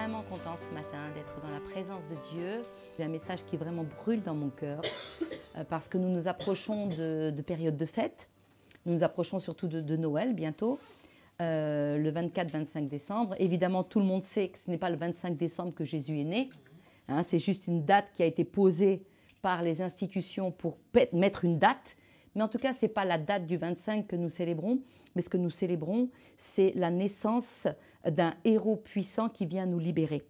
vraiment contente ce matin d'être dans la présence de Dieu. J'ai un message qui vraiment brûle dans mon cœur parce que nous nous approchons de périodes de fête. Nous nous approchons surtout de Noël bientôt, le 24-25 décembre. Évidemment, tout le monde sait que ce n'est pas le 25 décembre que Jésus est né. Hein, c'est juste une date qui a été posée par les institutions pour mettre une date. Mais en tout cas, ce n'est pas la date du 25 que nous célébrons, mais ce que nous célébrons, c'est la naissance d'un héros puissant qui vient nous libérer.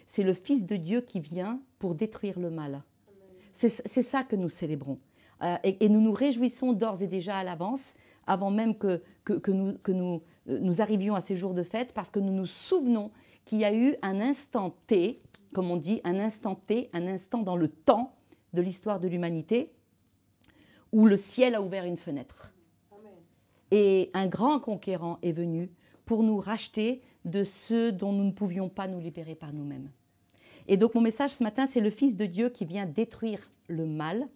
C'est le Fils de Dieu qui vient pour détruire le mal. C'est ça que nous célébrons. Et nous nous réjouissons d'ores et déjà à l'avance, avant même que nous arrivions à ces jours de fête, parce que nous nous souvenons qu'il y a eu un instant T, comme on dit, un instant T, un instant dans le temps de l'histoire de l'humanité, où le ciel a ouvert une fenêtre. Amen. Et un grand conquérant est venu pour nous racheter de ceux dont nous ne pouvions pas nous libérer par nous-mêmes. Et donc mon message ce matin, c'est le Fils de Dieu qui vient détruire le mal.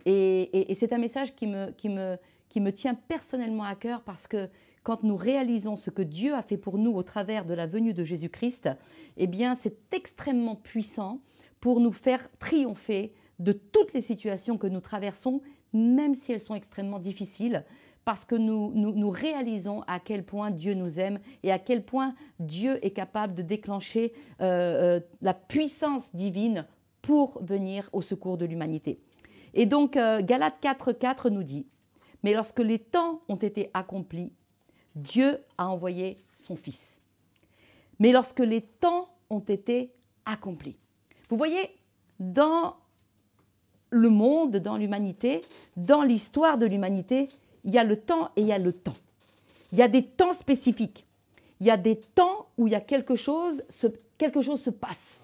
Et c'est un message qui me tient personnellement à cœur parce que quand nous réalisons ce que Dieu a fait pour nous au travers de la venue de Jésus-Christ, eh bien c'est extrêmement puissant pour nous faire triompher de toutes les situations que nous traversons, même si elles sont extrêmement difficiles, parce que nous réalisons à quel point Dieu nous aime et à quel point Dieu est capable de déclencher la puissance divine pour venir au secours de l'humanité. Et donc, Galates 4,4 nous dit « Mais lorsque les temps ont été accomplis, Dieu a envoyé son Fils. » Mais lorsque les temps ont été accomplis. Vous voyez, dans le monde, dans l'humanité, dans l'histoire de l'humanité, il y a le temps et il y a le temps. Il y a des temps spécifiques. Il y a des temps où il y a quelque chose se passe.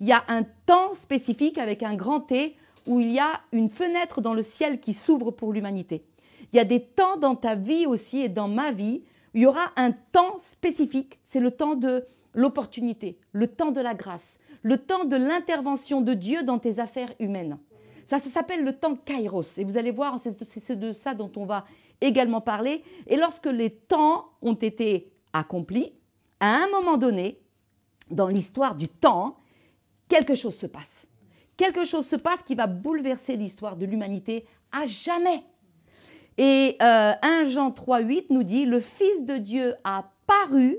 Il y a un temps spécifique avec un grand T où il y a une fenêtre dans le ciel qui s'ouvre pour l'humanité. Il y a des temps dans ta vie aussi et dans ma vie où il y aura un temps spécifique. C'est le temps de l'opportunité, le temps de la grâce, le temps de l'intervention de Dieu dans tes affaires humaines. Ça s'appelle le temps Kairos. Et vous allez voir, c'est de ça dont on va également parler. Et lorsque les temps ont été accomplis, à un moment donné, dans l'histoire du temps, quelque chose se passe. Quelque chose se passe qui va bouleverser l'histoire de l'humanité à jamais. Et 1 Jean 3,8 nous dit « Le Fils de Dieu a paru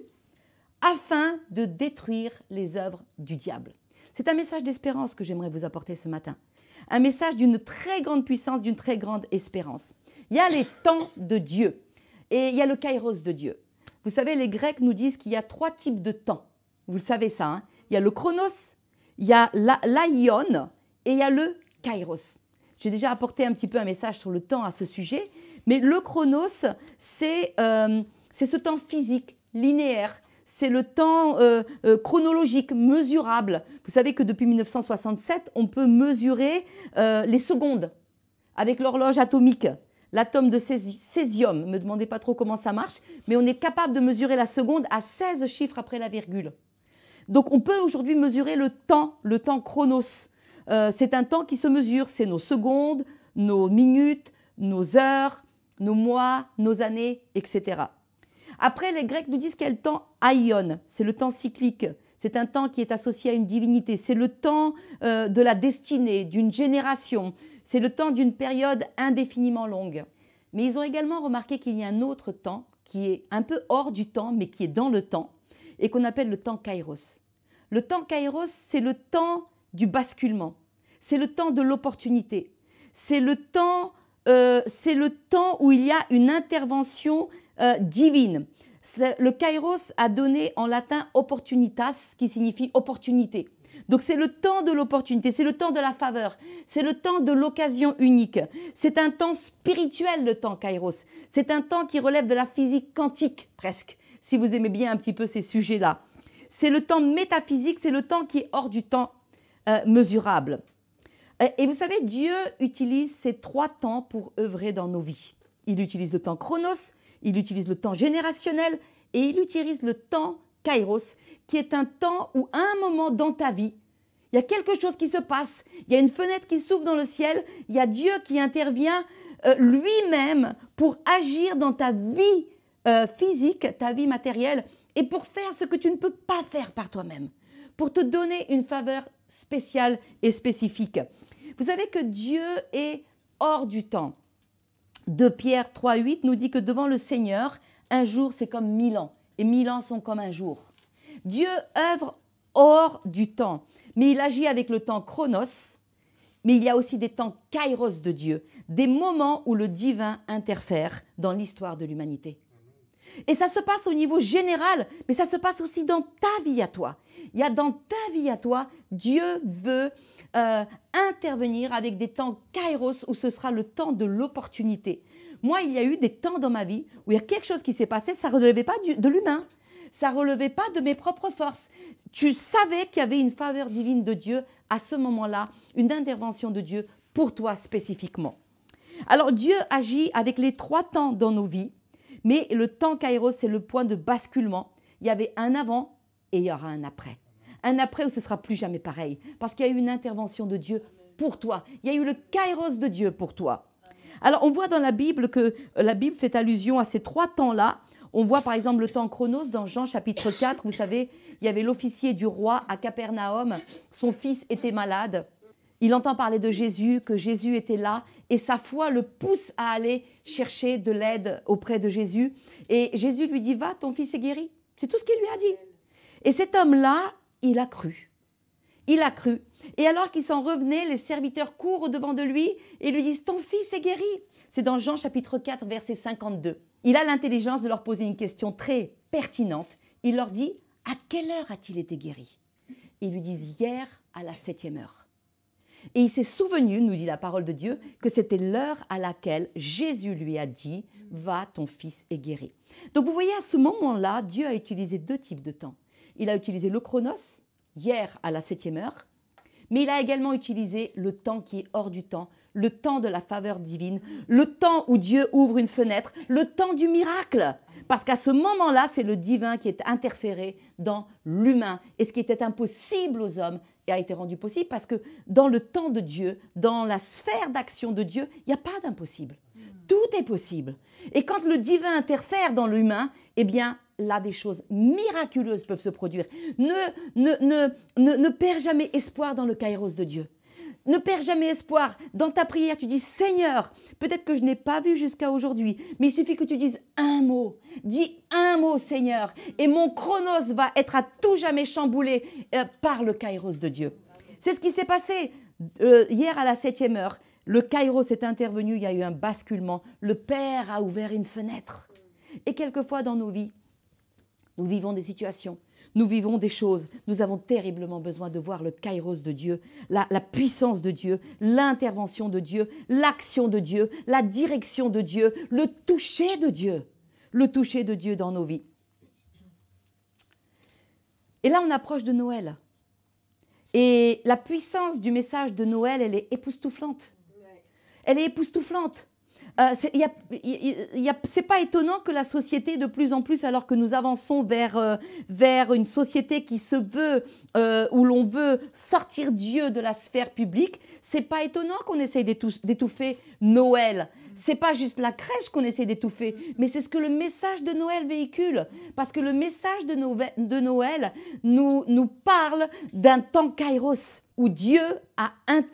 afin de détruire les œuvres du diable. » C'est un message d'espérance que j'aimerais vous apporter ce matin. Un message d'une très grande puissance, d'une très grande espérance. Il y a les temps de Dieu et il y a le kairos de Dieu. Vous savez, les Grecs nous disent qu'il y a 3 types de temps. Vous le savez ça, hein? Il y a le chronos, il y a l'aion et il y a le kairos. J'ai déjà apporté un petit peu un message sur le temps à ce sujet, mais le chronos, c'est ce temps physique, linéaire. C'est le temps chronologique, mesurable. Vous savez que depuis 1967, on peut mesurer les secondes avec l'horloge atomique, l'atome de césium. Ne me demandez pas trop comment ça marche, mais on est capable de mesurer la seconde à 16 chiffres après la virgule. Donc on peut aujourd'hui mesurer le temps chronos. C'est un temps qui se mesure, c'est nos secondes, nos minutes, nos heures, nos mois, nos années, etc. Après, les Grecs nous disent qu'il y a le temps aion, c'est le temps cyclique. C'est un temps qui est associé à une divinité. C'est le temps de la destinée, d'une génération. C'est le temps d'une période indéfiniment longue. Mais ils ont également remarqué qu'il y a un autre temps qui est un peu hors du temps, mais qui est dans le temps, et qu'on appelle le temps kairos. Le temps kairos, c'est le temps du basculement. C'est le temps de l'opportunité. C'est le temps où il y a une intervention divine. Le kairos a donné en latin opportunitas, qui signifie opportunité. Donc c'est le temps de l'opportunité, c'est le temps de la faveur, c'est le temps de l'occasion unique. C'est un temps spirituel, le temps kairos. C'est un temps qui relève de la physique quantique, presque, si vous aimez bien un petit peu ces sujets-là. C'est le temps métaphysique, c'est le temps qui est hors du temps mesurable. Et vous savez, Dieu utilise ces 3 temps pour œuvrer dans nos vies. Il utilise le temps chronos, il utilise le temps générationnel et il utilise le temps kairos, qui est un temps où, à un moment dans ta vie, il y a quelque chose qui se passe, il y a une fenêtre qui s'ouvre dans le ciel, il y a Dieu qui intervient lui-même pour agir dans ta vie physique, ta vie matérielle, et pour faire ce que tu ne peux pas faire par toi-même. pour te donner une faveur spéciale et spécifique. Vous savez que Dieu est hors du temps. 2 Pierre 3,8 nous dit que devant le Seigneur, un jour c'est comme 1000 ans et 1000 ans sont comme un jour. Dieu œuvre hors du temps, mais il agit avec le temps chronos, mais il y a aussi des temps kairos de Dieu, des moments où le divin interfère dans l'histoire de l'humanité. Et ça se passe au niveau général, mais ça se passe aussi dans ta vie à toi. Il y a dans ta vie à toi, Dieu veut intervenir avec des temps kairos où ce sera le temps de l'opportunité. Moi, il y a eu des temps dans ma vie où il y a quelque chose qui s'est passé, ça ne relevait pas de l'humain, ça ne relevait pas de mes propres forces. Tu savais qu'il y avait une faveur divine de Dieu à ce moment-là, une intervention de Dieu pour toi spécifiquement. Alors Dieu agit avec les 3 temps dans nos vies, mais le temps kairos, c'est le point de basculement. Il y avait un avant et il y aura un après. Un après où ce ne sera plus jamais pareil, parce qu'il y a eu une intervention de Dieu pour toi. Il y a eu le kairos de Dieu pour toi. Alors on voit dans la Bible que la Bible fait allusion à ces 3 temps-là. On voit par exemple le temps chronos dans Jean chapitre 4. Vous savez, il y avait l'officier du roi à Capernaum. Son fils était malade. Il entend parler de Jésus, que Jésus était là. Et sa foi le pousse à aller chercher de l'aide auprès de Jésus. Et Jésus lui dit, va, ton fils est guéri. C'est tout ce qu'il lui a dit. Et cet homme-là, il a cru. Il a cru. Et alors qu'il s'en revenait, les serviteurs courent au-devant de lui et lui disent, ton fils est guéri. C'est dans Jean chapitre 4, verset 52. Il a l'intelligence de leur poser une question très pertinente. Il leur dit, à quelle heure a-t-il été guéri? Ils lui disent, hier à la 7e heure. Et il s'est souvenu, nous dit la parole de Dieu, que c'était l'heure à laquelle Jésus lui a dit, va, ton fils est guéri. Donc vous voyez, à ce moment-là, Dieu a utilisé 2 types de temps. Il a utilisé le chronos, hier à la 7e heure, mais il a également utilisé le temps qui est hors du temps, le temps de la faveur divine, le temps où Dieu ouvre une fenêtre, le temps du miracle. Parce qu'à ce moment-là, c'est le divin qui est interféré dans l'humain. Et ce qui était impossible aux hommes a été rendu possible parce que dans le temps de Dieu, dans la sphère d'action de Dieu, il n'y a pas d'impossible. Tout est possible. Et quand le divin interfère dans l'humain, eh bien, là, des choses miraculeuses peuvent se produire. Ne perds jamais espoir dans le kairos de Dieu. Ne perds jamais espoir. Dans ta prière, tu dis, Seigneur, peut-être que je n'ai pas vu jusqu'à aujourd'hui, mais il suffit que tu dises un mot. Dis un mot, Seigneur, et mon chronos va être à tout jamais chamboulé par le kairos de Dieu. C'est ce qui s'est passé hier à la 7e heure. Le kairos est intervenu, il y a eu un basculement. Le Père a ouvert une fenêtre. Et quelquefois dans nos vies, nous vivons des situations, nous vivons des choses. Nous avons terriblement besoin de voir le kairos de Dieu, la puissance de Dieu, l'intervention de Dieu, l'action de Dieu, la direction de Dieu, le toucher de Dieu dans nos vies. Et là, on approche de Noël. Et la puissance du message de Noël, elle est époustouflante. Elle est époustouflante. C'est pas étonnant que la société, de plus en plus, alors que nous avançons vers une société qui se veut, où l'on veut sortir Dieu de la sphère publique, c'est pas étonnant qu'on essaye d'étouffer Noël. C'est pas juste la crèche qu'on essaie d'étouffer, mais c'est ce que le message de Noël véhicule. Parce que le message de Noël nous parle d'un temps kairos, où Dieu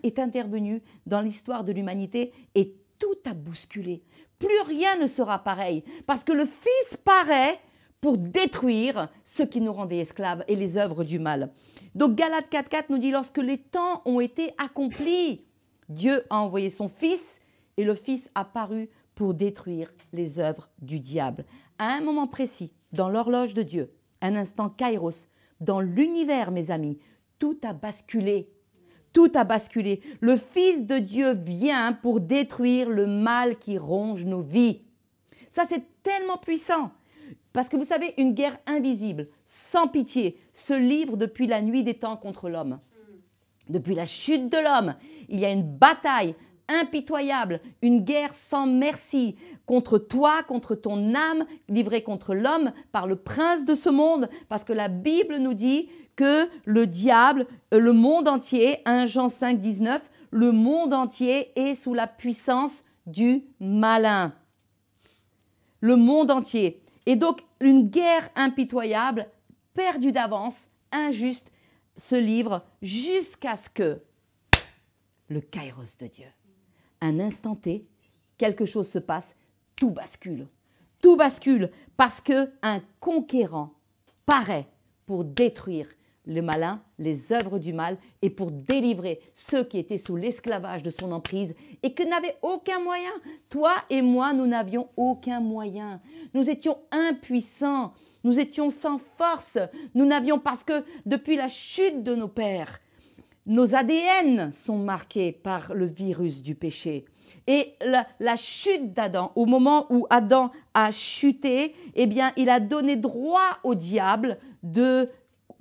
est intervenu dans l'histoire de l'humanité et tout a bousculé. Plus rien ne sera pareil, parce que le Fils paraît pour détruire ce qui nous rendait esclaves et les œuvres du mal. Donc Galates 4,4 nous dit, lorsque les temps ont été accomplis, Dieu a envoyé son Fils et le Fils a paru pour détruire les œuvres du diable. À un moment précis, dans l'horloge de Dieu, un instant kairos, dans l'univers, mes amis, tout a basculé. Tout a basculé. Le Fils de Dieu vient pour détruire le mal qui ronge nos vies. Ça, c'est tellement puissant. Parce que vous savez, une guerre invisible, sans pitié, se livre depuis la nuit des temps contre l'homme. Depuis la chute de l'homme, il y a une bataille impitoyable, une guerre sans merci contre toi, contre ton âme, livrée contre l'homme par le prince de ce monde. Parce que la Bible nous dit que le diable, le monde entier, 1 Jean 5, 19, le monde entier est sous la puissance du malin. Le monde entier. Et donc, une guerre impitoyable, perdue d'avance, injuste, ce livre jusqu'à ce que le kairos de Dieu, un instant T, quelque chose se passe, tout bascule. Tout bascule parce qu'un conquérant paraît pour détruire le malin, les œuvres du mal et pour délivrer ceux qui étaient sous l'esclavage de son emprise et qui n'avaient aucun moyen. Toi et moi, nous n'avions aucun moyen. Nous étions impuissants, nous étions sans force. Nous n'avions, parce que depuis la chute de nos pères, nos ADN sont marqués par le virus du péché. Et la chute d'Adam, au moment où Adam a chuté, eh bien, il a donné droit au diable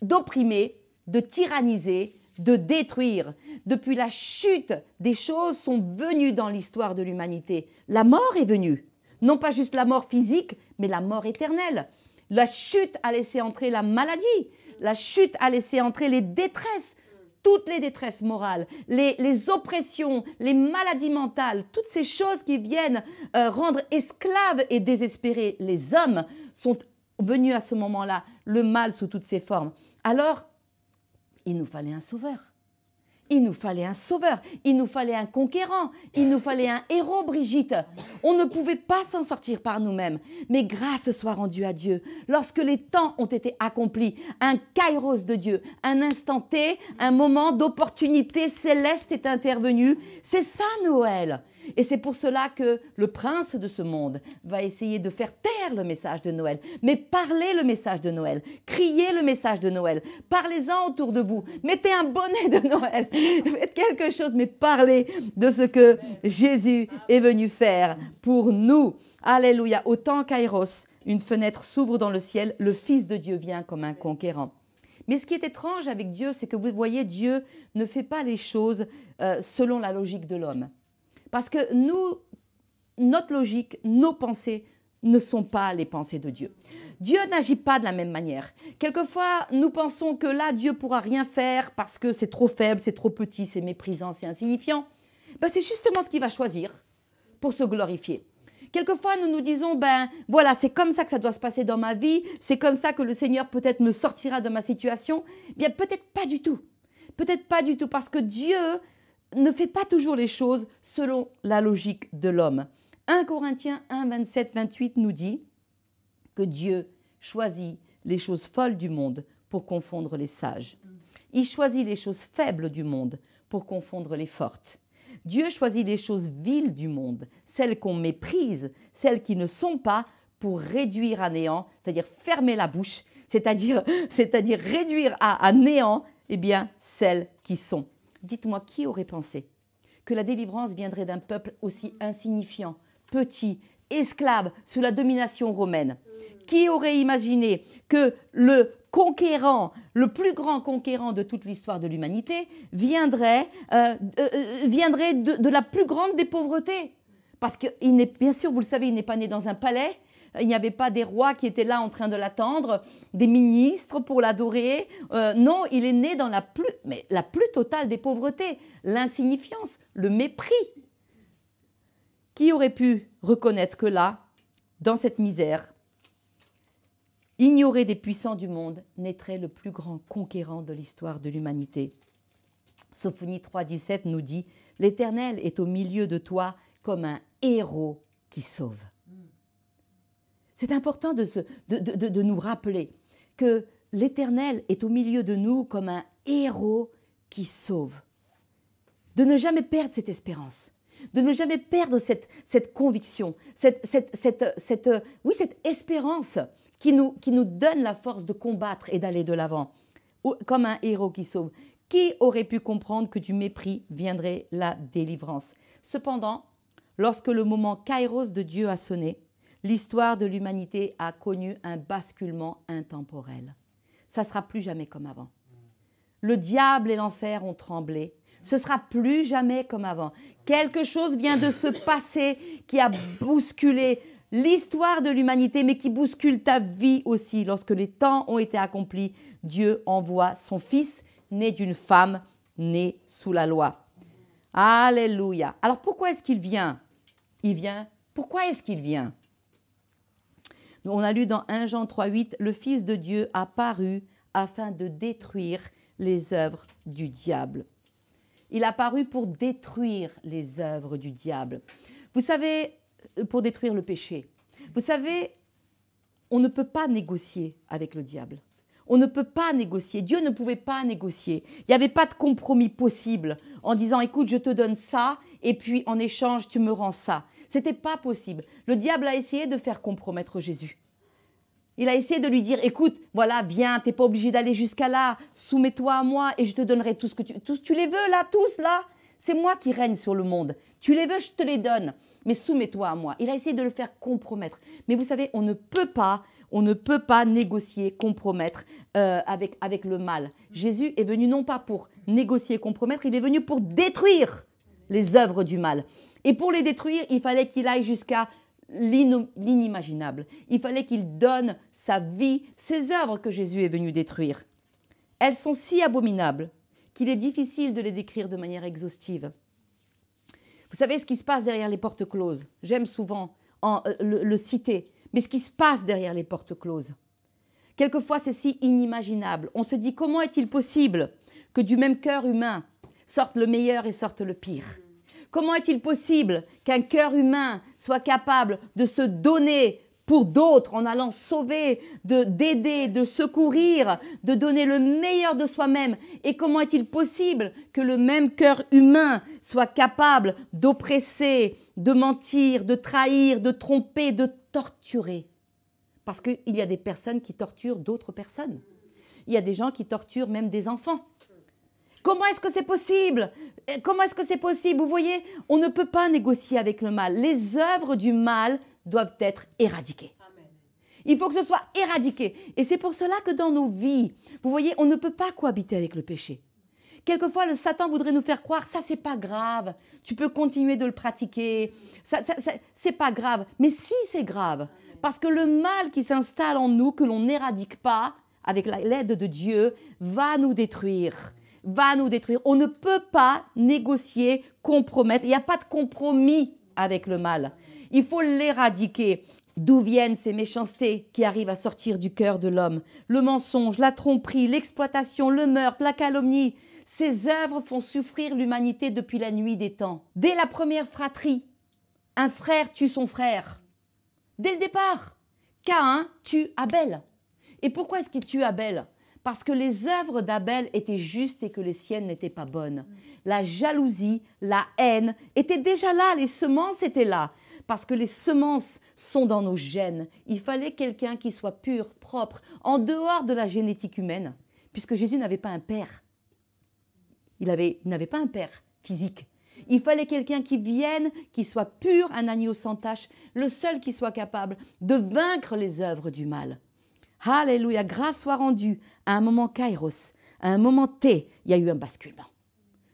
d'opprimer, de tyranniser, de détruire. Depuis la chute, des choses sont venues dans l'histoire de l'humanité. La mort est venue. Non pas juste la mort physique, mais la mort éternelle. La chute a laissé entrer la maladie. La chute a laissé entrer les détresses. Toutes les détresses morales, les oppressions, les maladies mentales, toutes ces choses qui viennent rendre esclaves et désespérés les hommes sont venus à ce moment-là, le mal sous toutes ses formes. Alors, il nous fallait un sauveur. Il nous fallait un sauveur, il nous fallait un conquérant, il nous fallait un héros, Brigitte. On ne pouvait pas s'en sortir par nous-mêmes. Mais grâce soit rendue à Dieu. Lorsque les temps ont été accomplis, un kairos de Dieu, un instant T, un moment d'opportunité céleste est intervenu. C'est ça Noël. Et c'est pour cela que le prince de ce monde va essayer de faire taire le message de Noël. Mais parlez le message de Noël, criez le message de Noël, parlez-en autour de vous, mettez un bonnet de Noël, faites quelque chose, mais parlez de ce que Jésus est venu faire pour nous. Alléluia. Au temps kairos, une fenêtre s'ouvre dans le ciel, le Fils de Dieu vient comme un conquérant. Mais ce qui est étrange avec Dieu, c'est que vous voyez, Dieu ne fait pas les choses selon la logique de l'homme. Parce que nous, notre logique, nos pensées ne sont pas les pensées de Dieu. Dieu n'agit pas de la même manière. Quelquefois, nous pensons que là, Dieu ne pourra rien faire parce que c'est trop faible, c'est trop petit, c'est méprisant, c'est insignifiant. Ben, c'est justement ce qu'il va choisir pour se glorifier. Quelquefois, nous nous disons, ben voilà, c'est comme ça que ça doit se passer dans ma vie, c'est comme ça que le Seigneur peut-être me sortira de ma situation. Bien, peut-être pas du tout. Peut-être pas du tout, parce que Dieu ne fait pas toujours les choses selon la logique de l'homme. 1 Corinthiens 1, 27, 28 nous dit que Dieu choisit les choses folles du monde pour confondre les sages. Il choisit les choses faibles du monde pour confondre les fortes. Dieu choisit les choses viles du monde, celles qu'on méprise, celles qui ne sont pas, pour réduire à néant, c'est-à-dire fermer la bouche, c'est-à-dire réduire à néant, eh bien, celles qui sont. Dites-moi, qui aurait pensé que la délivrance viendrait d'un peuple aussi insignifiant, petit, esclave, sous la domination romaine? Qui aurait imaginé que le conquérant, le plus grand conquérant de toute l'histoire de l'humanité, viendrait de la plus grande des pauvretés? Parce que, bien sûr, vous le savez, il n'est pas né dans un palais. Il n'y avait pas des rois qui étaient là en train de l'attendre, des ministres pour l'adorer. Non, il est né dans la plus totale des pauvretés, l'insignifiance, le mépris. Qui aurait pu reconnaître que là, dans cette misère, ignoré des puissants du monde, naîtrait le plus grand conquérant de l'histoire de l'humanité? Sophonie 3,17 nous dit « L'Éternel est au milieu de toi comme un héros qui sauve ». C'est important de nous rappeler que l'Éternel est au milieu de nous comme un héros qui sauve. De ne jamais perdre cette espérance, de ne jamais perdre cette conviction, cette espérance qui nous donne la force de combattre et d'aller de l'avant, comme un héros qui sauve. Qui aurait pu comprendre que du mépris viendrait la délivrance? Cependant, lorsque le moment kairos de Dieu a sonné, l'histoire de l'humanité a connu un basculement intemporel. Ça ne sera plus jamais comme avant. Le diable et l'enfer ont tremblé. Ce ne sera plus jamais comme avant. Quelque chose vient de se passer qui a bousculé l'histoire de l'humanité, mais qui bouscule ta vie aussi. Lorsque les temps ont été accomplis, Dieu envoie son Fils, né d'une femme, né sous la loi. Alléluia. Alors pourquoi est-ce qu'il vient? Pourquoi est-ce qu'il vient? On a lu dans 1 Jean 3,8, « Le Fils de Dieu a paru afin de détruire les œuvres du diable. Il a apparu pour détruire les œuvres du diable. Vous savez, pour détruire le péché. Vous savez, on ne peut pas négocier avec le diable. On ne peut pas négocier. Dieu ne pouvait pas négocier. Il n'y avait pas de compromis possible en disant, écoute, je te donne ça et puis en échange, tu me rends ça. Ce n'était pas possible. Le diable a essayé de faire compromettre Jésus. Il a essayé de lui dire, écoute, voilà, viens, tu n'es pas obligé d'aller jusqu'à là, soumets-toi à moi et je te donnerai tout ce que tu les veux là, tous là. C'est moi qui règne sur le monde. Tu les veux, je te les donne, mais soumets-toi à moi. Il a essayé de le faire compromettre. Mais vous savez, on ne peut pas négocier, compromettre avec le mal. Jésus est venu non pas pour négocier, compromettre, il est venu pour détruire les œuvres du mal. Et pour les détruire, il fallait qu'il aille jusqu'à l'inimaginable. Il fallait qu'il donne sa vie, ces œuvres que Jésus est venu détruire. Elles sont si abominables qu'il est difficile de les décrire de manière exhaustive. Vous savez ce qui se passe derrière les portes closes. J'aime souvent le citer, mais ce qui se passe derrière les portes closes. Quelquefois, c'est si inimaginable. On se dit, comment est-il possible que du même cœur humain sorte le meilleur et sorte le pire ? Comment est-il possible qu'un cœur humain soit capable de se donner pour d'autres en allant sauver, d'aider, de secourir, de donner le meilleur de soi-même? Et comment est-il possible que le même cœur humain soit capable d'oppresser, de mentir, de trahir, de tromper, de torturer? Parce qu'il y a des personnes qui torturent d'autres personnes. Il y a des gens qui torturent même des enfants. Comment est-ce que c'est possible? Comment est-ce que c'est possible? Vous voyez, on ne peut pas négocier avec le mal. Les œuvres du mal doivent être éradiquées. Amen. Il faut que ce soit éradiqué. Et c'est pour cela que dans nos vies, vous voyez, on ne peut pas cohabiter avec le péché. Quelquefois, le Satan voudrait nous faire croire, ça c'est pas grave, tu peux continuer de le pratiquer, c'est pas grave. Mais si c'est grave, parce que le mal qui s'installe en nous, que l'on n'éradique pas, avec l'aide de Dieu, va nous détruire. Va nous détruire. On ne peut pas négocier, compromettre. Il n'y a pas de compromis avec le mal. Il faut l'éradiquer. D'où viennent ces méchancetés qui arrivent à sortir du cœur de l'homme? Le mensonge, la tromperie, l'exploitation, le meurtre, la calomnie. Ces œuvres font souffrir l'humanité depuis la nuit des temps. Dès la première fratrie, un frère tue son frère. Dès le départ, Caïn tue Abel. Et pourquoi est-ce qu'il tue Abel? Parce que les œuvres d'Abel étaient justes et que les siennes n'étaient pas bonnes. La jalousie, la haine étaient déjà là, les semences étaient là. Parce que les semences sont dans nos gènes. Il fallait quelqu'un qui soit pur, propre, en dehors de la génétique humaine, puisque Jésus n'avait pas un père. Il n'avait pas un père physique. Il fallait quelqu'un qui vienne, qui soit pur, un agneau sans tache, le seul qui soit capable de vaincre les œuvres du mal. Alléluia, grâce soit rendue à un moment kairos, à un moment T, il y a eu un basculement.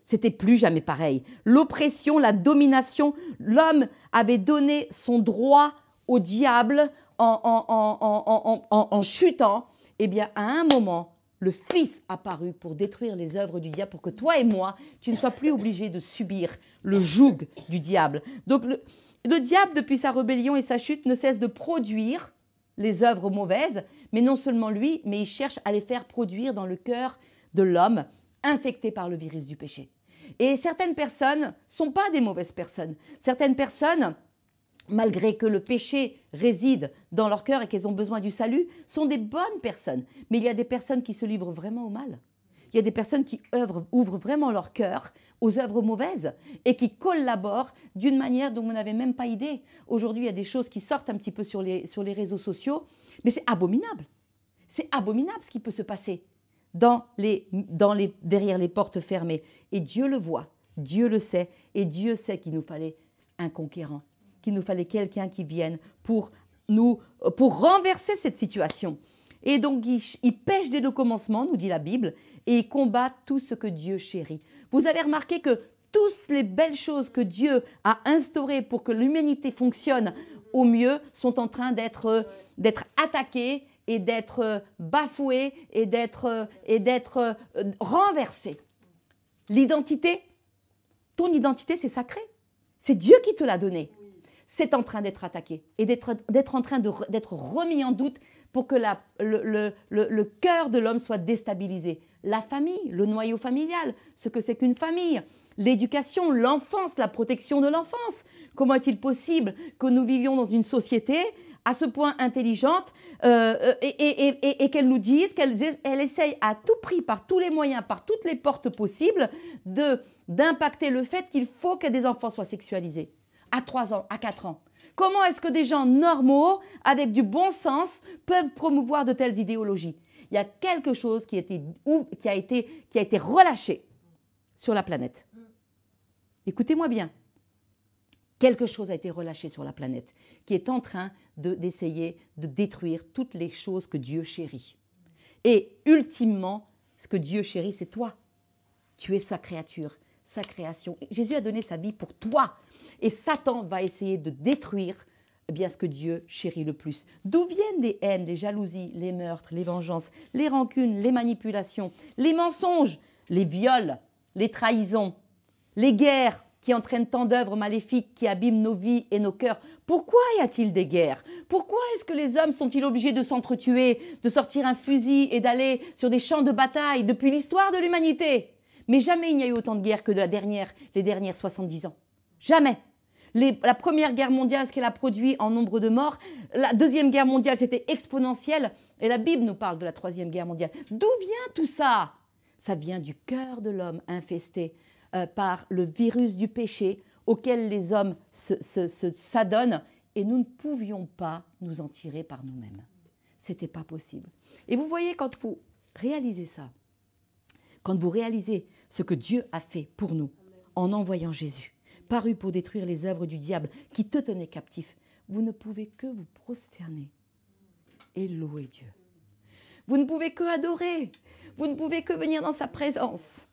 C'était plus jamais pareil. L'oppression, la domination, l'homme avait donné son droit au diable en chutant. Eh bien, à un moment, le Fils apparut pour détruire les œuvres du diable, pour que toi et moi, tu ne sois plus obligés de subir le joug du diable. Donc, le diable, depuis sa rébellion et sa chute, ne cesse de produire les œuvres mauvaises, mais non seulement lui, mais il cherche à les faire produire dans le cœur de l'homme infecté par le virus du péché. Et certaines personnes ne sont pas des mauvaises personnes. Certaines personnes, malgré que le péché réside dans leur cœur et qu'elles ont besoin du salut, sont des bonnes personnes. Mais il y a des personnes qui se livrent vraiment au mal. Il y a des personnes qui ouvrent vraiment leur cœur aux œuvres mauvaises et qui collaborent d'une manière dont vous n'avez même pas idée. Aujourd'hui, il y a des choses qui sortent un petit peu sur les réseaux sociaux, mais c'est abominable. C'est abominable ce qui peut se passer derrière les portes fermées. Et Dieu le voit, Dieu le sait, et Dieu sait qu'il nous fallait un conquérant, qu'il nous fallait quelqu'un qui vienne pour renverser cette situation. Et donc, il pêche dès le commencement, nous dit la Bible, et il combat tout ce que Dieu chérit. Vous avez remarqué que toutes les belles choses que Dieu a instaurées pour que l'humanité fonctionne au mieux sont en train d'être attaquées et d'être bafouées et d'être renversées. L'identité, ton identité, c'est sacré. C'est Dieu qui te l'a donnée. c'est en train d'être attaqué et d'être en train d'être remis en doute pour que le cœur de l'homme soit déstabilisé. La famille, le noyau familial, ce que c'est qu'une famille, l'éducation, l'enfance, la protection de l'enfance. Comment est-il possible que nous vivions dans une société à ce point intelligente et qu'elle nous dise qu'elle essaye à tout prix, par tous les moyens, par toutes les portes possibles, d'impacter le fait qu'il faut que des enfants soient sexualisés à 3 ans, à 4 ans. Comment est-ce que des gens normaux, avec du bon sens, peuvent promouvoir de telles idéologies? Il y a quelque chose qui a été relâché sur la planète. Écoutez-moi bien. Quelque chose a été relâché sur la planète qui est en train d'essayer de détruire toutes les choses que Dieu chérit. Et ultimement, ce que Dieu chérit, c'est toi. Tu es sa créature, sa création. Jésus a donné sa vie pour toi. Et Satan va essayer de détruire ce que Dieu chérit le plus. D'où viennent les haines, les jalousies, les meurtres, les vengeances, les rancunes, les manipulations, les mensonges, les viols, les trahisons, les guerres qui entraînent tant d'œuvres maléfiques qui abîment nos vies et nos cœurs? Pourquoi y a-t-il des guerres? Pourquoi est-ce que les hommes sont-ils obligés de s'entretuer, de sortir un fusil et d'aller sur des champs de bataille depuis l'histoire de l'humanité? Mais jamais il n'y a eu autant de guerres que les dernières 70 ans. Jamais. La Première Guerre mondiale, ce qu'elle a produit en nombre de morts, la Deuxième Guerre mondiale, c'était exponentiel, et la Bible nous parle de la Troisième Guerre mondiale. D'où vient tout ça? Ça vient du cœur de l'homme infesté par le virus du péché auquel les hommes s'adonnent, et nous ne pouvions pas nous en tirer par nous-mêmes. Ce n'était pas possible. Et vous voyez, quand vous réalisez ça, quand vous réalisez ce que Dieu a fait pour nous en envoyant Jésus, paru pour détruire les œuvres du diable qui te tenaient captif, vous ne pouvez que vous prosterner et louer Dieu. Vous ne pouvez que adorer, vous ne pouvez que venir dans sa présence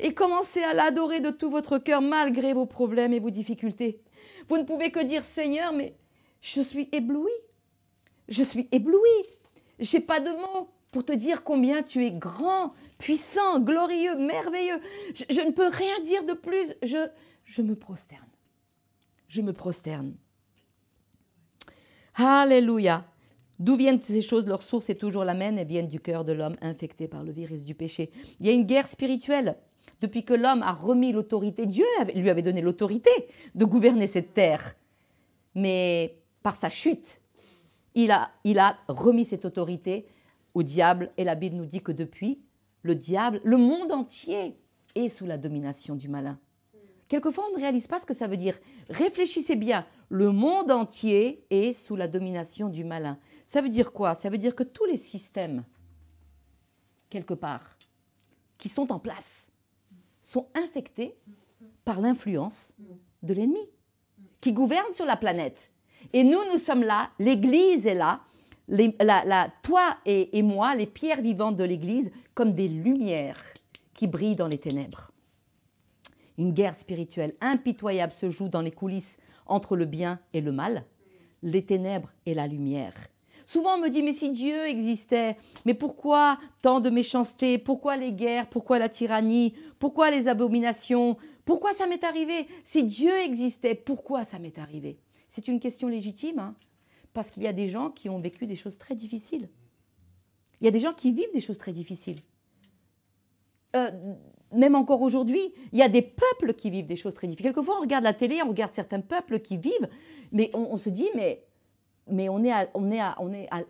et commencer à l'adorer de tout votre cœur malgré vos problèmes et vos difficultés. Vous ne pouvez que dire: Seigneur, mais je suis ébloui, je suis ébloui. Je n'ai pas de mots pour te dire combien tu es grand, puissant, glorieux, merveilleux. Je ne peux rien dire de plus, je me prosterne. Je me prosterne. Alléluia. D'où viennent ces choses? Leur source est toujours la même, elles viennent du cœur de l'homme infecté par le virus du péché. Il y a une guerre spirituelle. Depuis que l'homme a remis l'autorité, Dieu lui avait donné l'autorité de gouverner cette terre. Mais par sa chute, il a remis cette autorité au diable. Et la Bible nous dit que depuis, le diable, le monde entier est sous la domination du malin. Quelquefois, on ne réalise pas ce que ça veut dire. Réfléchissez bien. Le monde entier est sous la domination du malin. Ça veut dire quoi? Ça veut dire que tous les systèmes, quelque part, qui sont en place, sont infectés par l'influence de l'ennemi qui gouverne sur la planète. Et nous sommes là, l'Église est là, toi et moi, les pierres vivantes de l'Église, comme des lumières qui brillent dans les ténèbres. Une guerre spirituelle impitoyable se joue dans les coulisses entre le bien et le mal, les ténèbres et la lumière. Souvent on me dit: mais si Dieu existait, mais pourquoi tant de méchanceté? Pourquoi les guerres? Pourquoi la tyrannie? Pourquoi les abominations? Pourquoi ça m'est arrivé? Si Dieu existait, pourquoi ça m'est arrivé? C'est une question légitime, hein, parce qu'il y a des gens qui ont vécu des choses très difficiles. Il y a des gens qui vivent des choses très difficiles. Même encore aujourd'hui, il y a des peuples qui vivent des choses très difficiles. Quelquefois, on regarde la télé, on regarde certains peuples qui vivent, mais on se dit, mais on est à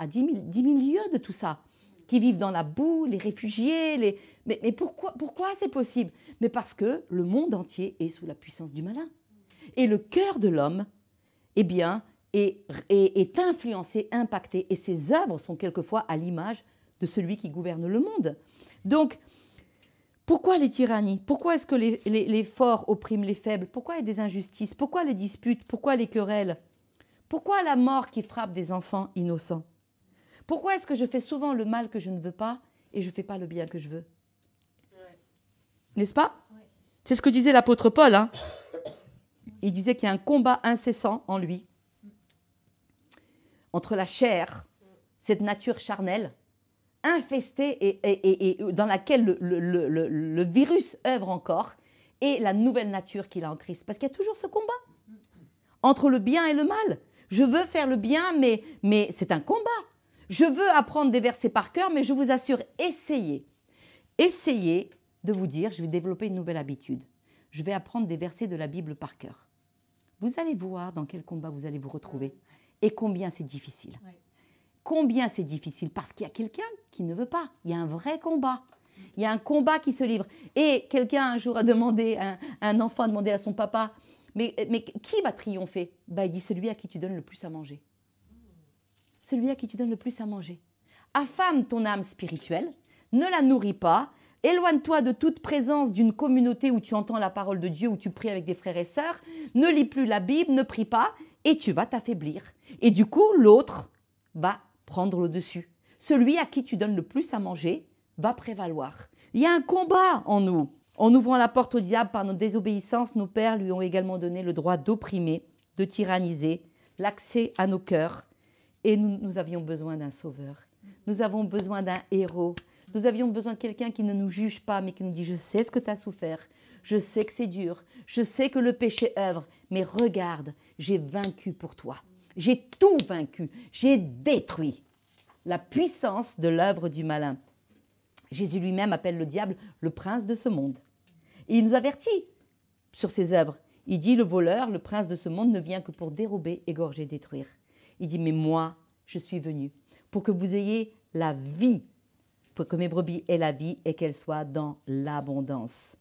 10 000 lieues de tout ça, qui vivent dans la boue, les réfugiés. Mais pourquoi c'est possible? Mais parce que le monde entier est sous la puissance du malin. Et le cœur de l'homme, est influencé, impacté. Et ses œuvres sont quelquefois à l'image de celui qui gouverne le monde. Donc, pourquoi les tyrannies? Pourquoi est-ce que les forts oppriment les faibles? Pourquoi il y a des injustices? Pourquoi les disputes? Pourquoi les querelles? Pourquoi la mort qui frappe des enfants innocents? Pourquoi est-ce que je fais souvent le mal que je ne veux pas et je ne fais pas le bien que je veux? N'est-ce pas? C'est ce que disait l'apôtre Paul. Hein. Il disait qu'il y a un combat incessant en lui entre la chair, cette nature charnelle, infestée et dans laquelle le virus œuvre encore, et la nouvelle nature qu'il a en Christ. Parce qu'il y a toujours ce combat entre le bien et le mal. Je veux faire le bien, mais c'est un combat. Je veux apprendre des versets par cœur, mais je vous assure, essayez. Essayez de vous dire, je vais développer une nouvelle habitude. Je vais apprendre des versets de la Bible par cœur. Vous allez voir dans quel combat vous allez vous retrouver et combien c'est difficile. Combien c'est difficile parce qu'il y a quelqu'un qui ne veut pas. Il y a un vrai combat. Il y a un combat qui se livre. Et quelqu'un un jour a demandé, un enfant a demandé à son papa, mais qui va triompher? Il dit celui à qui tu donnes le plus à manger. Celui à qui tu donnes le plus à manger. Affame ton âme spirituelle, ne la nourris pas, éloigne-toi de toute présence d'une communauté où tu entends la parole de Dieu, où tu pries avec des frères et sœurs, ne lis plus la Bible, ne prie pas, et tu vas t'affaiblir. Et du coup, l'autre va prendre le dessus. Celui à qui tu donnes le plus à manger va prévaloir. Il y a un combat en nous. En ouvrant la porte au diable par notre désobéissance, nos pères lui ont également donné le droit d'opprimer, de tyranniser, l'accès à nos cœurs. Et nous avions besoin d'un sauveur. Nous avons besoin d'un héros. Nous avions besoin de quelqu'un qui ne nous juge pas, mais qui nous dit « Je sais ce que tu as souffert. Je sais que c'est dur. Je sais que le péché œuvre. Mais regarde, j'ai vaincu pour toi. J'ai tout vaincu. J'ai détruit la puissance de l'œuvre du malin. » Jésus lui-même appelle le diable le prince de ce monde. Et il nous avertit sur ses œuvres. Il dit, le voleur, le prince de ce monde, ne vient que pour dérober, égorger, détruire. Il dit, mais moi, je suis venu pour que vous ayez la vie, pour que mes brebis aient la vie et qu'elles soient dans l'abondance.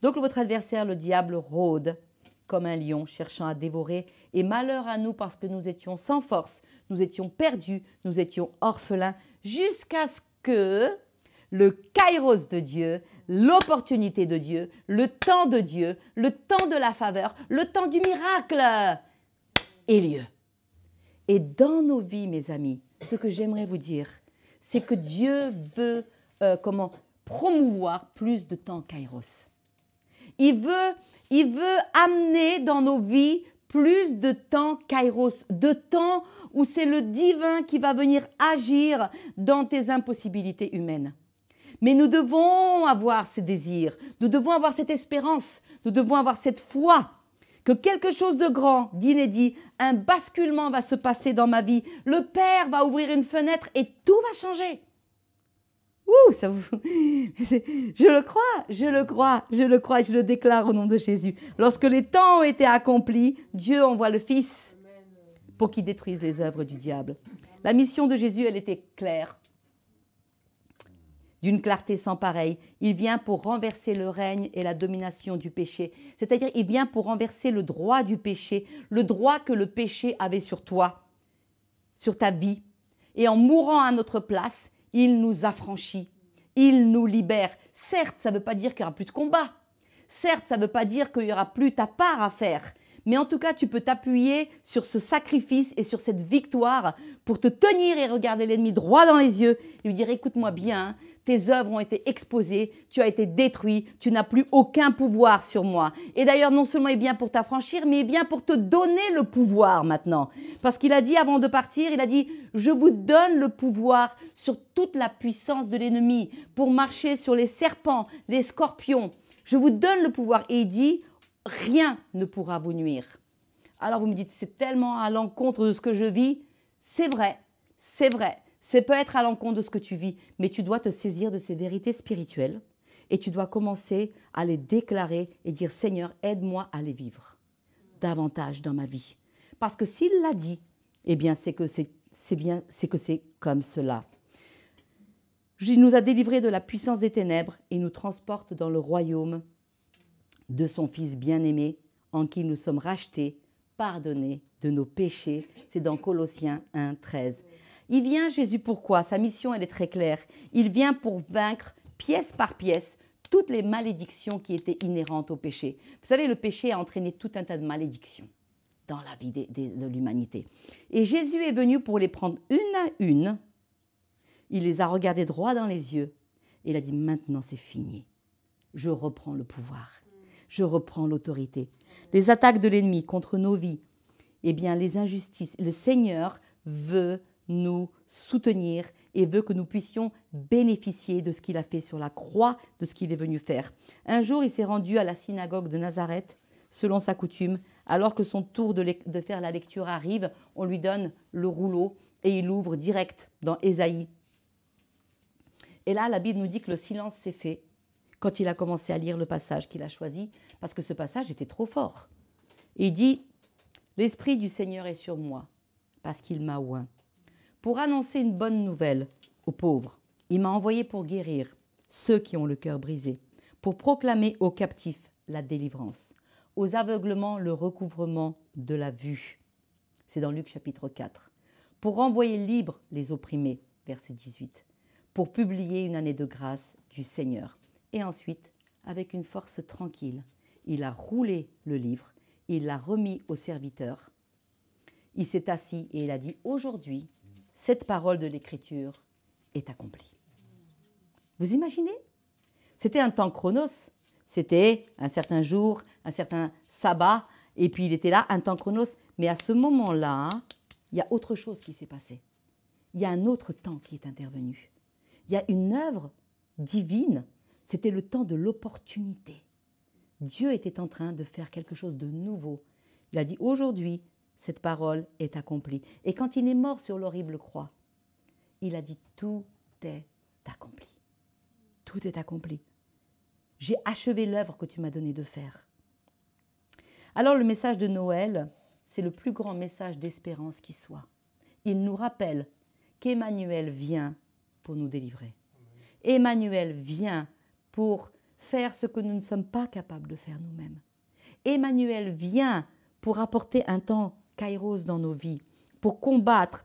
Donc votre adversaire, le diable, rôde comme un lion, cherchant à dévorer. Et malheur à nous parce que nous étions sans force, nous étions perdus, nous étions orphelins, jusqu'à ce que le kairos de Dieu, l'opportunité de Dieu, le temps de Dieu, le temps de la faveur, le temps du miracle ait lieu. Et dans nos vies, mes amis, ce que j'aimerais vous dire, c'est que Dieu veut promouvoir plus de temps kairos. Il veut amener dans nos vies plus de temps kairos, de temps où c'est le divin qui va venir agir dans tes impossibilités humaines. Mais nous devons avoir ces désirs, nous devons avoir cette espérance, nous devons avoir cette foi que quelque chose de grand, d'inédit, un basculement va se passer dans ma vie. Le Père va ouvrir une fenêtre et tout va changer. Ouh, ça vous... Je le crois, je le crois, je le crois et je le déclare au nom de Jésus. Lorsque les temps ont été accomplis, Dieu envoie le Fils pour qu'il détruise les œuvres du diable. La mission de Jésus, elle était claire. D'une clarté sans pareille. Il vient pour renverser le règne et la domination du péché. C'est-à-dire, il vient pour renverser le droit du péché, le droit que le péché avait sur toi, sur ta vie. Et en mourant à notre place, il nous affranchit, il nous libère. Certes, ça ne veut pas dire qu'il n'y aura plus de combat. Certes, ça ne veut pas dire qu'il n'y aura plus ta part à faire. Mais en tout cas, tu peux t'appuyer sur ce sacrifice et sur cette victoire pour te tenir et regarder l'ennemi droit dans les yeux et lui dire, écoute-moi bien, tes œuvres ont été exposées, tu as été détruit, tu n'as plus aucun pouvoir sur moi. Et d'ailleurs, non seulement il vient pour t'affranchir, mais il vient pour te donner le pouvoir maintenant. Parce qu'il a dit avant de partir, il a dit, je vous donne le pouvoir sur toute la puissance de l'ennemi pour marcher sur les serpents, les scorpions. Je vous donne le pouvoir. Et il dit, rien ne pourra vous nuire. Alors vous me dites, c'est tellement à l'encontre de ce que je vis. C'est vrai, c'est vrai. Ça peut être à l'encontre de ce que tu vis, mais tu dois te saisir de ces vérités spirituelles et tu dois commencer à les déclarer et dire, Seigneur, aide-moi à les vivre davantage dans ma vie. Parce que s'il l'a dit, eh bien, c'est que c'est comme cela. Il nous a délivrés de la puissance des ténèbres et nous transporte dans le royaume de son Fils bien-aimé, en qui nous sommes rachetés, pardonnés de nos péchés. C'est dans Colossiens 1, 13. Il vient, Jésus, pourquoi? Sa mission, elle est très claire. Il vient pour vaincre, pièce par pièce, toutes les malédictions qui étaient inhérentes au péché. Vous savez, le péché a entraîné tout un tas de malédictions dans la vie de l'humanité. Et Jésus est venu pour les prendre une à une. Il les a regardées droit dans les yeux. Et il a dit, maintenant c'est fini. Je reprends le pouvoir. Je reprends l'autorité. Les attaques de l'ennemi contre nos vies, eh bien les injustices, le Seigneur veut nous soutenir et veut que nous puissions bénéficier de ce qu'il a fait sur la croix, de ce qu'il est venu faire. Un jour, il s'est rendu à la synagogue de Nazareth, selon sa coutume. Alors que son tour de faire la lecture arrive, on lui donne le rouleau et il ouvre direct dans Ésaïe. Et là, la Bible nous dit que le silence s'est fait quand il a commencé à lire le passage qu'il a choisi, parce que ce passage était trop fort. Et il dit, « L'Esprit du Seigneur est sur moi, parce qu'il m'a oint, pour annoncer une bonne nouvelle aux pauvres. Il m'a envoyé pour guérir ceux qui ont le cœur brisé, pour proclamer aux captifs la délivrance, aux aveuglements le recouvrement de la vue. » C'est dans Luc chapitre 4. « Pour renvoyer libres les opprimés, verset 18, pour publier une année de grâce du Seigneur. » Et ensuite, avec une force tranquille, il a roulé le livre, il l'a remis au serviteur. Il s'est assis et il a dit, « Aujourd'hui, cette parole de l'Écriture est accomplie. » Vous imaginez? C'était un temps chronos, c'était un certain jour, un certain sabbat, et puis il était là, un temps chronos. Mais à ce moment-là, il y a autre chose qui s'est passé. Il y a un autre temps qui est intervenu. Il y a une œuvre divine, c'était le temps de l'opportunité. Dieu était en train de faire quelque chose de nouveau. Il a dit, aujourd'hui, cette parole est accomplie. Et quand il est mort sur l'horrible croix, il a dit, tout est accompli. Tout est accompli. J'ai achevé l'œuvre que tu m'as donné de faire. Alors le message de Noël, c'est le plus grand message d'espérance qui soit. Il nous rappelle qu'Emmanuel vient pour nous délivrer. Emmanuel vient pour faire ce que nous ne sommes pas capables de faire nous-mêmes. Emmanuel vient pour apporter un temps kairos dans nos vies, pour combattre,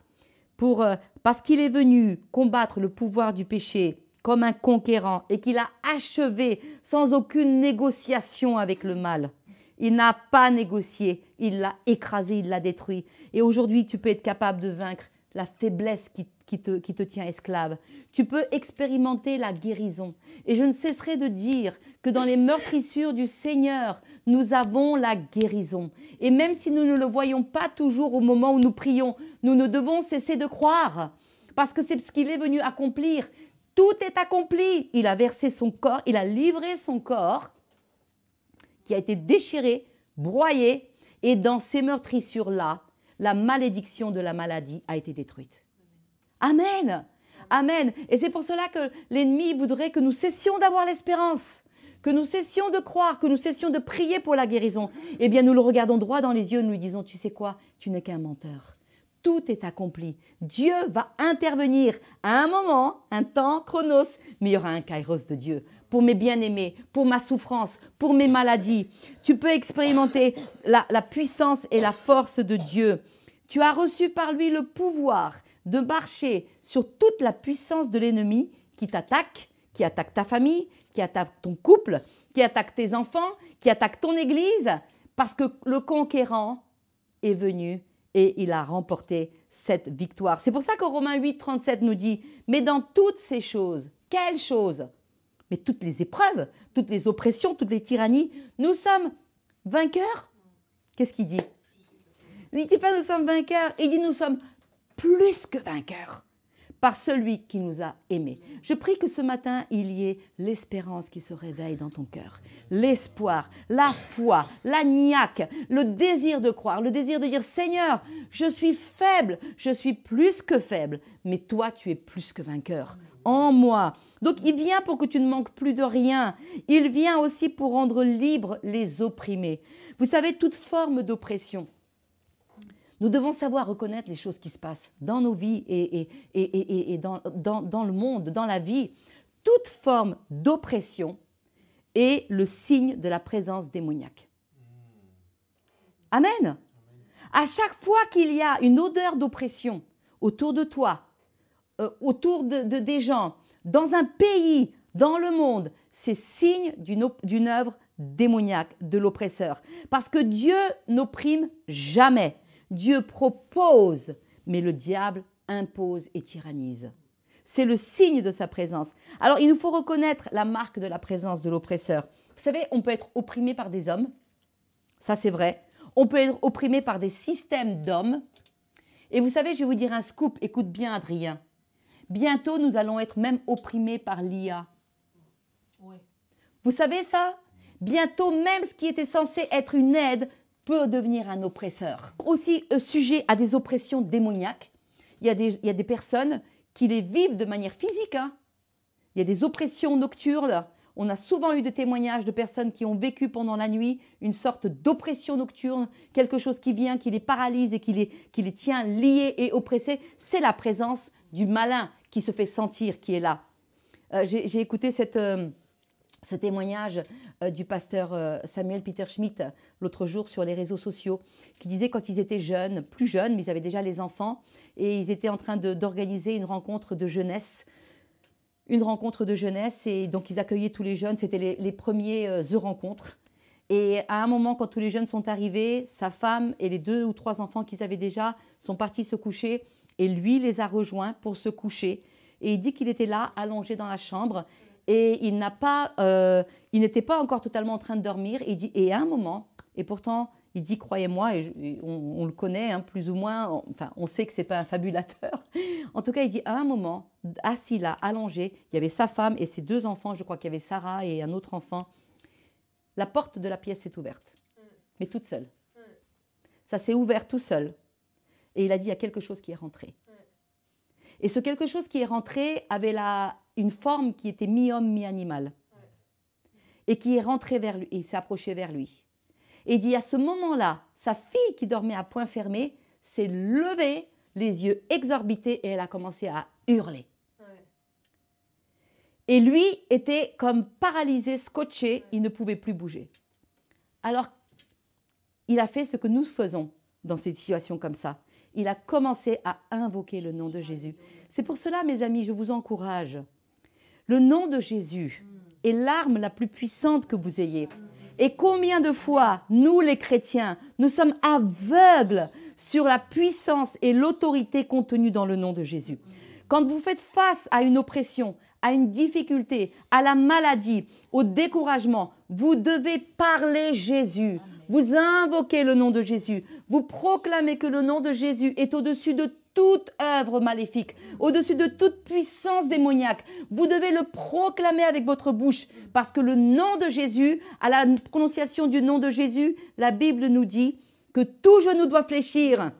parce qu'il est venu combattre le pouvoir du péché comme un conquérant et qu'il a achevé sans aucune négociation avec le mal. Il n'a pas négocié, il l'a écrasé, il l'a détruit. Et aujourd'hui, tu peux être capable de vaincre la faiblesse qui te tient esclave. Tu peux expérimenter la guérison. Et je ne cesserai de dire que dans les meurtrissures du Seigneur, nous avons la guérison. Et même si nous ne le voyons pas toujours au moment où nous prions, nous ne devons cesser de croire, parce que c'est ce qu'il est venu accomplir. Tout est accompli. Il a versé son corps, il a livré son corps, qui a été déchiré, broyé, et dans ces meurtrissures-là, la malédiction de la maladie a été détruite. Amen. Amen. Et c'est pour cela que l'ennemi voudrait que nous cessions d'avoir l'espérance, que nous cessions de croire, que nous cessions de prier pour la guérison. Eh bien, nous le regardons droit dans les yeux, nous lui disons, tu sais quoi, tu n'es qu'un menteur. Tout est accompli. Dieu va intervenir à un moment, un temps, chronos, mais il y aura un kairos de Dieu pour mes bien-aimés, pour ma souffrance, pour mes maladies. Tu peux expérimenter la puissance et la force de Dieu. Tu as reçu par lui le pouvoir de marcher sur toute la puissance de l'ennemi qui attaque ta famille, qui attaque ton couple, qui attaque tes enfants, qui attaque ton église, parce que le conquérant est venu et il a remporté cette victoire. C'est pour ça que Romains 8, 37 nous dit, mais dans toutes ces choses, quelles choses? Mais toutes les épreuves, toutes les oppressions, toutes les tyrannies, nous sommes vainqueurs. Qu'est-ce qu'il dit? Il ne dit pas nous sommes vainqueurs, il dit nous sommes plus que vainqueurs par celui qui nous a aimés. Je prie que ce matin, il y ait l'espérance qui se réveille dans ton cœur, l'espoir, la foi, la niaque, le désir de croire, le désir de dire « Seigneur, je suis faible, je suis plus que faible, mais toi, tu es plus que vainqueur en moi. » Donc, il vient pour que tu ne manques plus de rien. Il vient aussi pour rendre libres les opprimés. Vous savez, toute forme d'oppression, nous devons savoir reconnaître les choses qui se passent dans nos vies et dans le monde, dans la vie. Toute forme d'oppression est le signe de la présence démoniaque. Amen. À chaque fois qu'il y a une odeur d'oppression autour de toi, autour des gens, dans un pays, dans le monde, c'est signe d'une œuvre démoniaque, de l'oppresseur. Parce que Dieu n'opprime jamais. Dieu propose, mais le diable impose et tyrannise. C'est le signe de sa présence. Alors, il nous faut reconnaître la marque de la présence de l'oppresseur. Vous savez, on peut être opprimé par des hommes. Ça, c'est vrai. On peut être opprimé par des systèmes d'hommes. Et vous savez, je vais vous dire un scoop. Écoute bien, Adrien. Bientôt, nous allons être même opprimés par l'IA. Ouais. Vous savez ça? Bientôt, même ce qui était censé être une aide peut devenir un oppresseur. Aussi sujet à des oppressions démoniaques. Il y a des personnes qui les vivent de manière physique. Hein. Il y a des oppressions nocturnes. On a souvent eu des témoignages de personnes qui ont vécu pendant la nuit une sorte d'oppression nocturne, quelque chose qui vient, qui les paralyse et qui les tient liés et oppressés. C'est la présence du malin qui se fait sentir, qui est là. J'ai écouté ce témoignage du pasteur Samuel Peter Schmidt l'autre jour sur les réseaux sociaux, qui disait quand ils étaient jeunes, plus jeunes, mais ils avaient déjà les enfants, et ils étaient en train d'organiser une rencontre de jeunesse. Et donc ils accueillaient tous les jeunes, c'était les premiers rencontres. Et à un moment, quand tous les jeunes sont arrivés, sa femme et les 2 ou 3 enfants qu'ils avaient déjà sont partis se coucher, et lui les a rejoints pour se coucher. Et il dit qu'il était là, allongé dans la chambre, et il n'était pas encore totalement en train de dormir. Et à un moment, et pourtant, il dit, croyez-moi, et on le connaît hein, plus ou moins, on sait que ce n'est pas un fabulateur. En tout cas, il dit, à un moment, assis là, allongé, il y avait sa femme et ses 2 enfants, je crois qu'il y avait Sarah et un autre enfant. La porte de la pièce s'est ouverte, mais toute seule. Ça s'est ouvert tout seul. Et il a dit, il y a quelque chose qui est rentré. Et ce quelque chose qui est rentré avait une forme qui était mi-homme, mi-animal. Et qui est rentré vers lui, et il s'est approché vers lui. Et il dit, à ce moment-là, sa fille qui dormait à poing fermé s'est levée, les yeux exorbités, et elle a commencé à hurler. Et lui était comme paralysé, scotché, il ne pouvait plus bouger. Alors, il a fait ce que nous faisons dans ces situations comme ça. Il a commencé à invoquer le nom de Jésus. C'est pour cela, mes amis, je vous encourage. Le nom de Jésus est l'arme la plus puissante que vous ayez. Et combien de fois, nous les chrétiens, nous sommes aveugles sur la puissance et l'autorité contenue dans le nom de Jésus. Quand vous faites face à une oppression, à une difficulté, à la maladie, au découragement, vous devez parler Jésus. Vous invoquez le nom de Jésus. Vous proclamez que le nom de Jésus est au-dessus de toute œuvre maléfique, au-dessus de toute puissance démoniaque. Vous devez le proclamer avec votre bouche parce que le nom de Jésus, à la prononciation du nom de Jésus, la Bible nous dit que tout genou doit fléchir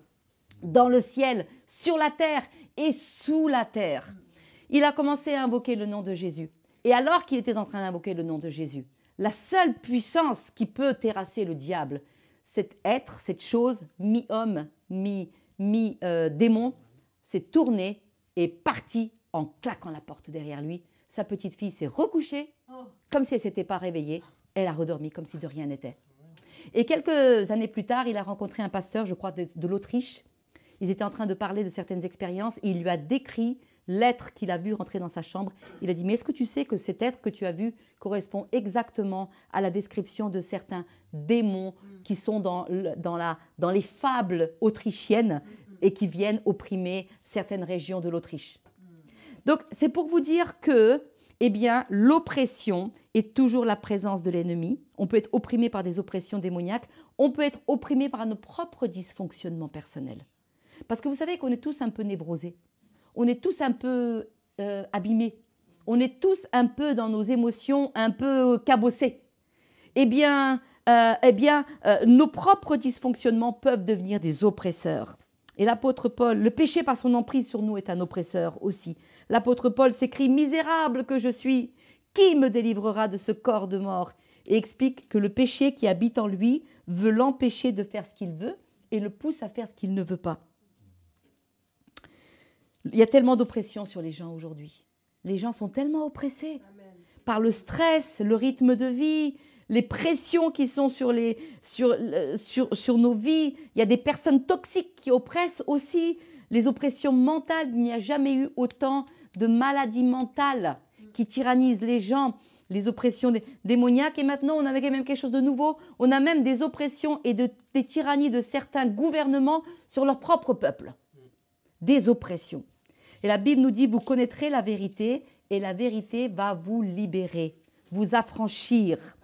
dans le ciel, sur la terre et sous la terre. Il a commencé à invoquer le nom de Jésus. Et alors qu'il était en train d'invoquer le nom de Jésus, la seule puissance qui peut terrasser le diable, cet être, cette chose, mi-homme, mi-démon, s'est tourné et parti en claquant la porte derrière lui. Sa petite fille s'est recouchée, comme si elle ne s'était pas réveillée. Elle a redormi comme si de rien n'était. Et quelques années plus tard, il a rencontré un pasteur, je crois, de l'Autriche. Ils étaient en train de parler de certaines expériences et il lui a décrit l'être qu'il a vu rentrer dans sa chambre. Il a dit, mais est-ce que tu sais que cet être que tu as vu correspond exactement à la description de certains démons qui sont dans les fables autrichiennes et qui viennent opprimer certaines régions de l'Autriche. Donc, c'est pour vous dire que l'oppression est toujours la présence de l'ennemi. On peut être opprimé par des oppressions démoniaques. On peut être opprimé par nos propres dysfonctionnements personnels. Parce que vous savez qu'on est tous un peu névrosés. On est tous un peu abîmés. On est tous un peu dans nos émotions, un peu cabossés. Nos propres dysfonctionnements peuvent devenir des oppresseurs. Et l'apôtre Paul, le péché par son emprise sur nous est un oppresseur aussi. L'apôtre Paul s'écrie « Misérable que je suis, qui me délivrera de ce corps de mort ?» et explique que le péché qui habite en lui veut l'empêcher de faire ce qu'il veut et le pousse à faire ce qu'il ne veut pas. Il y a tellement d'oppression sur les gens aujourd'hui. Les gens sont tellement oppressés par le stress, le rythme de vie, les pressions qui sont sur nos vies. Il y a des personnes toxiques qui oppressent aussi. Les oppressions mentales, il n'y a jamais eu autant de maladies mentales qui tyrannisent les gens. Les oppressions démoniaques. Et maintenant, on avait même quelque chose de nouveau. On a même des oppressions et des tyrannies de certains gouvernements sur leur propre peuple. Des oppressions. Et la Bible nous dit, vous connaîtrez la vérité et la vérité va vous libérer, vous affranchir.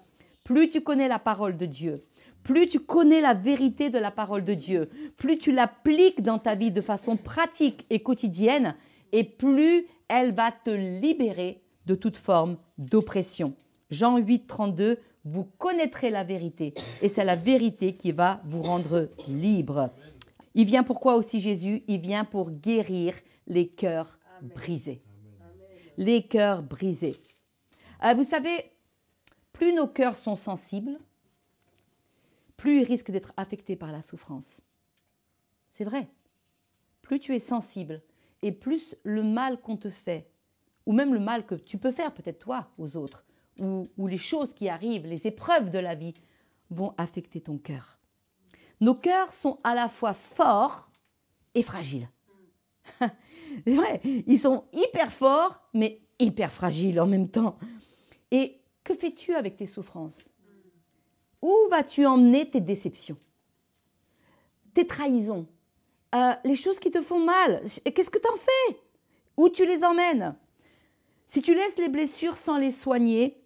Plus tu connais la parole de Dieu, plus tu connais la vérité de la parole de Dieu, plus tu l'appliques dans ta vie de façon pratique et quotidienne, et plus elle va te libérer de toute forme d'oppression. Jean 8, 32, vous connaîtrez la vérité. Et c'est la vérité qui va vous rendre libre. Il vient pourquoi aussi Jésus? Il vient pour guérir les cœurs brisés. Les cœurs brisés. Vous savez, plus nos cœurs sont sensibles, plus ils risquent d'être affectés par la souffrance. C'est vrai. Plus tu es sensible et plus le mal qu'on te fait, ou même le mal que tu peux faire peut-être toi aux autres, ou les choses qui arrivent, les épreuves de la vie, vont affecter ton cœur. Nos cœurs sont à la fois forts et fragiles. C'est vrai, ils sont hyper forts, mais hyper fragiles en même temps. Et que fais-tu avec tes souffrances? Où vas-tu emmener tes déceptions, tes trahisons, les choses qui te font mal? Qu'est-ce que tu en fais? Où tu les emmènes? Si tu laisses les blessures sans les soigner,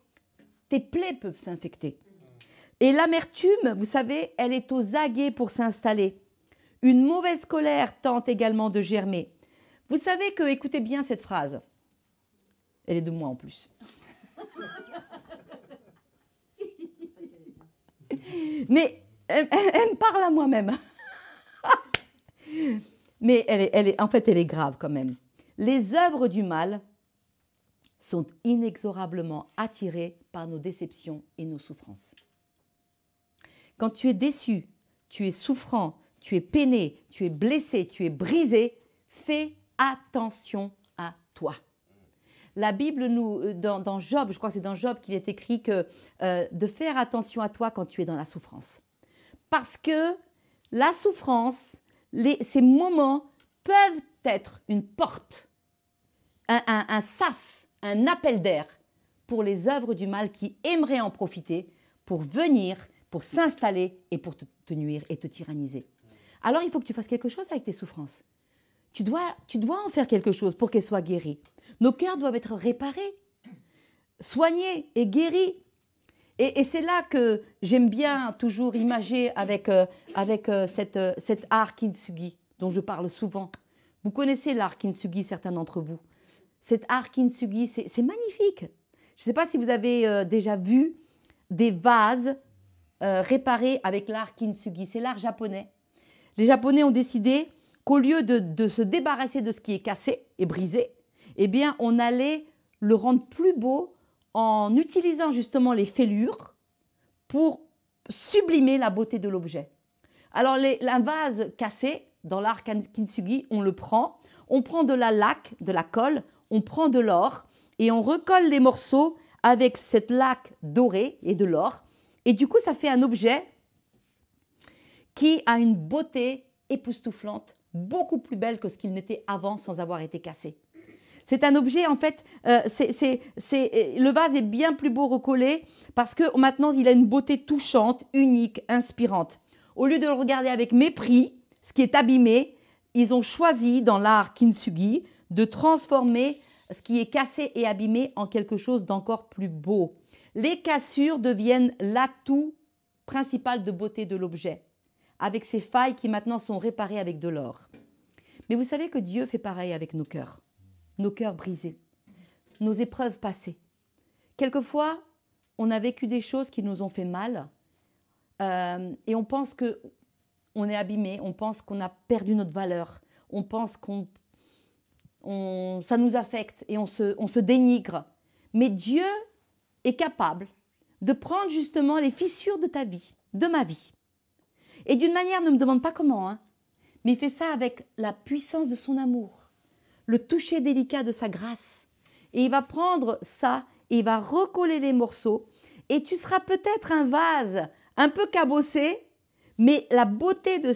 tes plaies peuvent s'infecter. Et l'amertume, vous savez, elle est aux aguets pour s'installer. Une mauvaise colère tente également de germer. Vous savez que, écoutez bien cette phrase, elle est de moi en plus. Mais elle me parle à moi-même. Mais en fait, elle est grave quand même. Les œuvres du mal sont inexorablement attirées par nos déceptions et nos souffrances. Quand tu es déçu, tu es souffrant, tu es peiné, tu es blessé, tu es brisé, fais attention à toi. La Bible, dans Job, je crois que c'est dans Job qu'il est écrit que de faire attention à toi quand tu es dans la souffrance. Parce que la souffrance, ces moments peuvent être une porte, un sas, un appel d'air pour les œuvres du mal qui aimeraient en profiter pour venir, pour s'installer et pour te nuire et te tyranniser. Alors il faut que tu fasses quelque chose avec tes souffrances. Tu dois en faire quelque chose pour qu'elles soient guéries. Nos cœurs doivent être réparés, soignés et guéris. Et c'est là que j'aime bien toujours imager avec cet art kintsugi dont je parle souvent. Vous connaissez l'art kintsugi, certains d'entre vous. Cet art kintsugi, c'est magnifique. Je ne sais pas si vous avez déjà vu des vases réparés avec l'art kintsugi. C'est l'art japonais. Les Japonais ont décidé qu'au lieu de se débarrasser de ce qui est cassé et brisé, eh bien, on allait le rendre plus beau en utilisant justement les fêlures pour sublimer la beauté de l'objet. Alors, un vase cassé, dans l'art kintsugi, on prend de la laque, de la colle, on prend de l'or et on recolle les morceaux avec cette laque dorée et de l'or. Et du coup, ça fait un objet qui a une beauté époustouflante, beaucoup plus belle que ce qu'il n'était avant sans avoir été cassé. C'est un objet, en fait, le vase est bien plus beau recollé parce que maintenant, il a une beauté touchante, unique, inspirante. Au lieu de le regarder avec mépris, ce qui est abîmé, ils ont choisi, dans l'art kintsugi, de transformer ce qui est cassé et abîmé en quelque chose d'encore plus beau. Les cassures deviennent l'atout principal de beauté de l'objet, avec ces failles qui maintenant sont réparées avec de l'or. Mais vous savez que Dieu fait pareil avec nos cœurs brisés, nos épreuves passées. Quelquefois, on a vécu des choses qui nous ont fait mal et on pense qu'on est abîmé, on pense qu'on a perdu notre valeur, on pense ça nous affecte et on se dénigre. Mais Dieu est capable de prendre justement les fissures de ta vie, de ma vie. Et d'une manière, ne me demande pas comment, mais il fait ça avec la puissance de son amour, le toucher délicat de sa grâce. Et il va prendre ça et il va recoller les morceaux. Et tu seras peut-être un vase un peu cabossé, mais la beauté de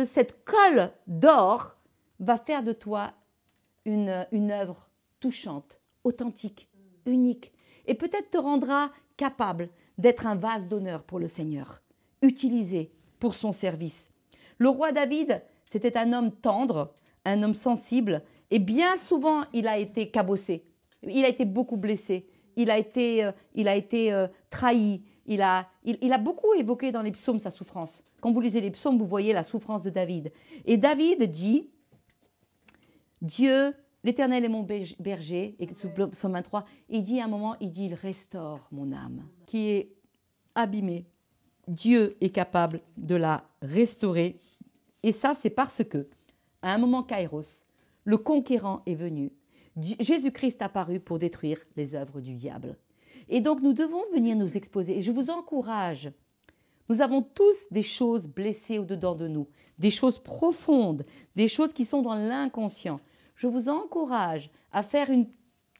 cette colle d'or va faire de toi une œuvre touchante, authentique, unique. Et peut-être te rendra capable d'être un vase d'honneur pour le Seigneur, utilisé pour son service. Le roi David, c'était un homme tendre, un homme sensible, et bien souvent, il a été cabossé. Il a été beaucoup blessé. Il a été trahi. Il a beaucoup évoqué dans les psaumes sa souffrance. Quand vous lisez les psaumes, vous voyez la souffrance de David. Et David dit, Dieu, l'Éternel est mon berger, et sous psaume 23, il dit à un moment, il restaure mon âme, qui est abîmée, Dieu est capable de la restaurer. Et ça, c'est parce que, à un moment kairos, le conquérant est venu. Jésus-Christ est apparu pour détruire les œuvres du diable. Et donc, nous devons venir nous exposer. Et je vous encourage. Nous avons tous des choses blessées au-dedans de nous, des choses profondes, des choses qui sont dans l'inconscient. Je vous encourage à faire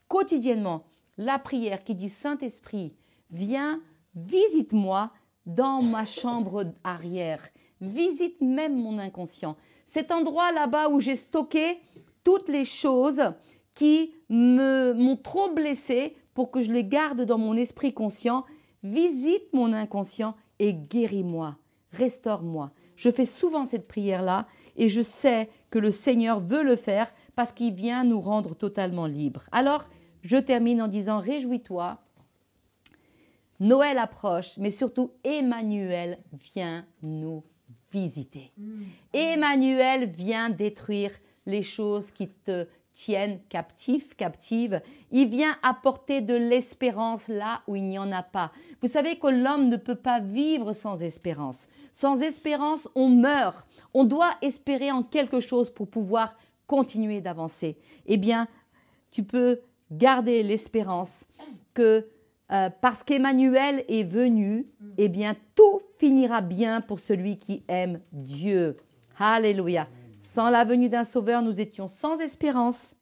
quotidiennement la prière qui dit « Saint-Esprit, viens, visite-moi dans ma chambre arrière, visite même mon inconscient. Cet endroit là-bas où j'ai stocké toutes les choses qui m'ont trop blessé pour que je les garde dans mon esprit conscient, visite mon inconscient et guéris-moi, restaure-moi. » Je fais souvent cette prière-là et je sais que le Seigneur veut le faire parce qu'il vient nous rendre totalement libres. Alors, je termine en disant, réjouis-toi, Noël approche, mais surtout Emmanuel vient nous visiter. Emmanuel vient détruire les choses qui te tiennent captif, captive. Il vient apporter de l'espérance là où il n'y en a pas. Vous savez que l'homme ne peut pas vivre sans espérance. Sans espérance, on meurt. On doit espérer en quelque chose pour pouvoir continuer d'avancer. Eh bien, tu peux garder l'espérance que parce qu'Emmanuel est venu, eh bien, tout finira bien pour celui qui aime Dieu. Alléluia. Sans la venue d'un sauveur, nous étions sans espérance,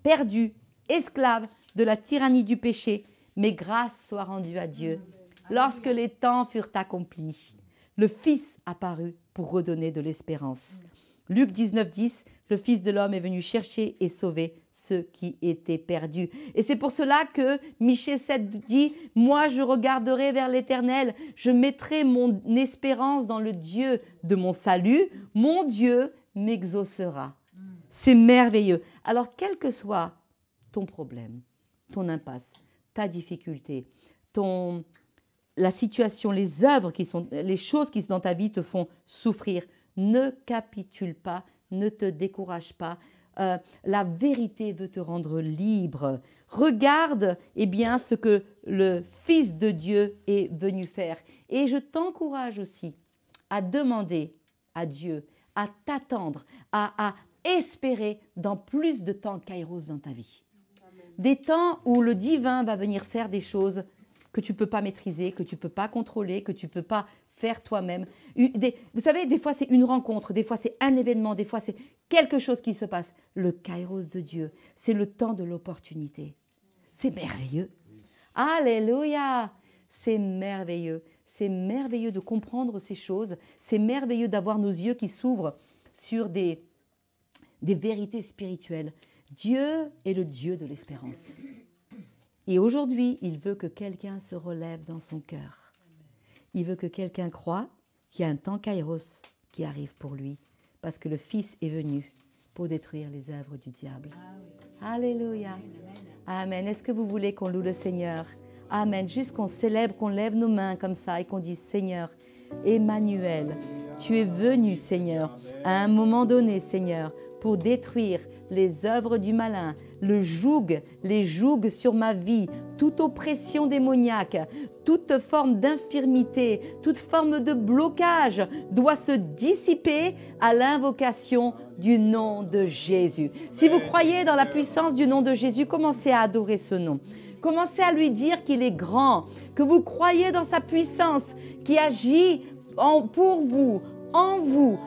perdus, esclaves de la tyrannie du péché. Mais grâce soit rendue à Dieu. Lorsque les temps furent accomplis, le Fils apparut pour redonner de l'espérance. Luc 19, 10, le Fils de l'homme est venu chercher et sauver ceux qui étaient perdus. Et c'est pour cela que Michée 7 dit, « Moi, je regarderai vers l'Éternel, je mettrai mon espérance dans le Dieu de mon salut, mon Dieu m'exaucera. » C'est merveilleux. Alors, quel que soit ton problème, ton impasse, ta difficulté, la situation, les œuvres les choses qui sont dans ta vie te font souffrir, ne capitule pas, ne te décourage pas. La vérité veut te rendre libre. Regarde bien ce que le Fils de Dieu est venu faire. Et je t'encourage aussi à demander à Dieu, à t'attendre, à espérer dans plus de temps kairos dans ta vie. Des temps où le divin va venir faire des choses que tu ne peux pas maîtriser, que tu ne peux pas contrôler, que tu ne peux pas faire toi-même. Vous savez, des fois c'est une rencontre, des fois c'est un événement, des fois c'est quelque chose qui se passe. Le kairos de Dieu, c'est le temps de l'opportunité. C'est merveilleux. Alléluia! C'est merveilleux. C'est merveilleux de comprendre ces choses. C'est merveilleux d'avoir nos yeux qui s'ouvrent sur des vérités spirituelles. Dieu est le Dieu de l'espérance. Et aujourd'hui, il veut que quelqu'un se relève dans son cœur. Il veut que quelqu'un croie qu'il y a un temps kairos qui arrive pour lui, parce que le Fils est venu pour détruire les œuvres du diable. Alléluia. Amen. Est-ce que vous voulez qu'on loue le Seigneur? Amen. Juste qu'on célèbre, qu'on lève nos mains comme ça et qu'on dise, Seigneur, Emmanuel, tu es venu, Seigneur, à un moment donné, Seigneur, pour détruire les œuvres du malin, les jougs sur ma vie, toute oppression démoniaque, toute forme d'infirmité, toute forme de blocage doit se dissiper à l'invocation du nom de Jésus. Si vous croyez dans la puissance du nom de Jésus, commencez à adorer ce nom. Commencez à lui dire qu'il est grand, que vous croyez dans sa puissance, qui agit pour vous, en vous,